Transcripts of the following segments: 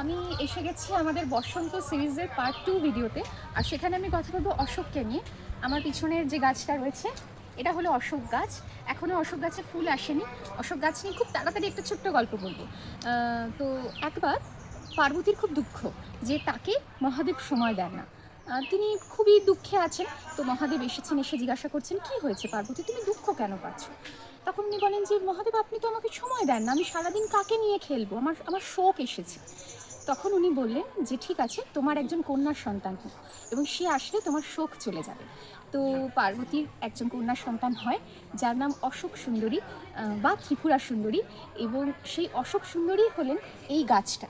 আমি এসে গেছি আমাদের বসন্ত সিরিজের পার্ট 2 ভিডিওতে। আর সেখানে আমি কথা বলবো অশোককে নিয়ে। আমার পিছনের যে গাছটা রয়েছে এটা হলো অশোক গাছ। এখনও অশোক গাছে ফুল আসেনি। অশোক গাছ নিয়ে খুব তাড়াতাড়ি একটা ছোট্ট গল্প বলবো। তো একবার পার্বতীর খুব দুঃখ যে তাকে মহাদেব সময় দেন না। তিনি খুবই দুঃখে আছেন। তো মহাদেব এসেছেন, এসে জিজ্ঞাসা করছেন কি হয়েছে পার্বতী, তুমি দুঃখ কেন পাচ্ছ? তখন উনি বলেন যে মহাদেব আপনি তো আমাকে সময় দেন না, আমি সারাদিন কাকে নিয়ে খেলবো, আমার আমার শোক এসেছে। তখন উনি বললেন যে ঠিক আছে, তোমার একজন কন্যার সন্তান হোক এবং সে আসলে তোমার শোক চলে যাবে। তো পার্বতীর একজন কন্যার সন্তান হয় যার নাম অশোক সুন্দরী বা ত্রিপুরা সুন্দরী, এবং সেই অশোক সুন্দরী হলেন এই গাছটা।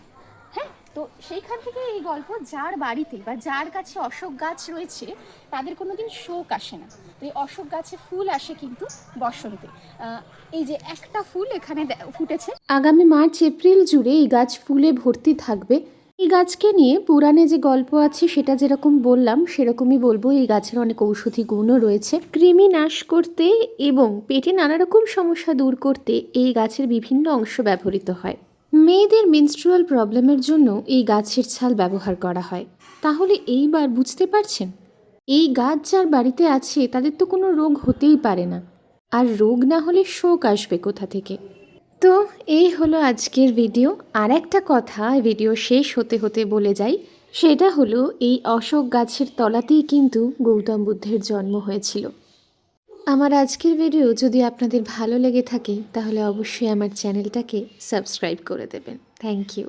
হ্যাঁ, তো সেইখান থেকে এই গল্প, যার বাড়িতে বা যার কাছে অশোক গাছ রয়েছে তাদের কোনোদিন শোক আসে না। তো এই অশোক গাছে ফুল আসে কিন্তু বসন্তে। এই যে একটা ফুল এখানে ফুটেছে, আগামী মার্চ এপ্রিল জুড়ে এই গাছ ফুলে ভর্তি থাকবে। এই গাছকে নিয়ে পুরাণে যে গল্প আছে সেটা যেরকম বললাম সেরকমই বলবো। এই গাছের অনেক ঔষধি গুণও রয়েছে। কৃমি নাশ করতে এবং পেটে নানা রকম সমস্যা দূর করতে এই গাছের বিভিন্ন অংশ ব্যবহৃত হয়। মেয়েদের মেনস্ট্রুয়াল প্রবলেমের জন্য এই গাছের ছাল ব্যবহার করা হয়। তাহলে এইবার বুঝতে পারছেন, এই গাছ যার বাড়িতে আছে তাদের তো কোনো রোগ হতেই পারে না, আর রোগ না হলে শোক আসবে কোথা থেকে? তো এই হলো আজকের ভিডিও। আর একটা কথা ভিডিও শেষ হতে হতে বলে যাই, সেটা হলো এই অশোক গাছের তলাতেই কিন্তু গৌতম বুদ্ধের জন্ম হয়েছিল। আমার আজকের ভিডিও যদি আপনাদের ভালো লেগে থাকে তাহলে অবশ্যই আমার চ্যানেলটাকে সাবস্ক্রাইব করে দেবেন। Thank you.